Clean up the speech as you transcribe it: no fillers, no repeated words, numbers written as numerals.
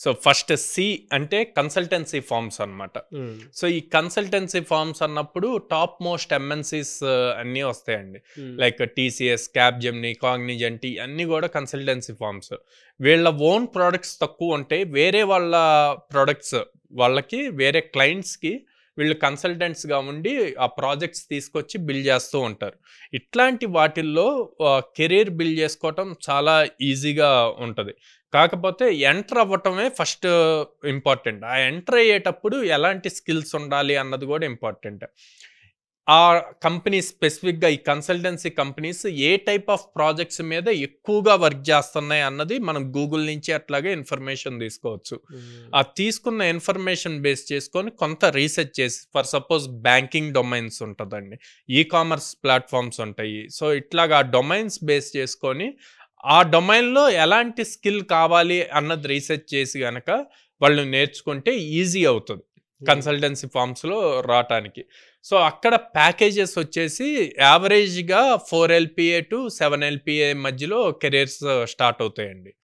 So first C అంటే consultancy forms అన్నమాట. So ఈ కన్సల్టెన్సీ ఫార్మ్స్ అన్నప్పుడు టాప్ మోస్ట్ ఎంఎన్సీస్ అన్నీ వస్తాయండి. లైక్ టీసీఎస్, క్యాప్జెమిని, కాగ్నిజెంట్ అన్నీ కూడా కన్సల్టెన్సీ ఫార్మ్స్. వీళ్ళ ఓన్ ప్రోడక్ట్స్ తక్కువ ఉంటాయి, వేరే వాళ్ళ ప్రోడక్ట్స్ వాళ్ళకి వేరే క్లయింట్స్కి వీళ్ళు కన్సల్టెంట్స్గా ఉండి ఆ ప్రాజెక్ట్స్ తీసుకొచ్చి బిల్డ్ చేస్తూ ఉంటారు. ఇట్లాంటి వాటిల్లో కెరీర్ బిల్డ్ చేసుకోవటం చాలా ఈజీగా ఉంటుంది. కాకపోతే ఎంటర్ అవ్వటమే ఫస్ట్ ఇంపార్టెంట్. ఆ ఎంటర్ అయ్యేటప్పుడు ఎలాంటి స్కిల్స్ ఉండాలి అన్నది కూడా ఇంపార్టెంట్. ఆ కంపెనీ స్పెసిఫిక్గా ఈ consultancy companies A type of projects మీద ఎక్కువగా వర్క్ చేస్తున్నాయి అన్నది మనం గూగుల్ నుంచి అట్లాగే ఇన్ఫర్మేషన్ తీసుకోవచ్చు. ఆ తీసుకున్న ఇన్ఫర్మేషన్ బేస్ చేసుకొని కొంత రీసెర్చ్ చేసి, ఫర్ సపోజ్ బ్యాంకింగ్ డొమైన్స్ ఉంటుందండి, ఈ కామర్స్ ప్లాట్ఫామ్స్ ఉంటాయి. సో ఇట్లాగా ఆ డొమైన్స్ బేస్ చేసుకొని ఆ డొమైన్లో ఎలాంటి స్కిల్ కావాలి అన్నది రీసెర్చ్ చేసి కనుక వాళ్ళు నేర్చుకుంటే ఈజీ అవుతుంది కన్సల్టెన్సీ ఫార్మ్స్లో రావటానికి. సో అక్కడ ప్యాకేజెస్ వచ్చేసి యావరేజ్గా 4 LPA టు 7 LPA మధ్యలో కెరీర్స్ స్టార్ట్ అవుతాయండి.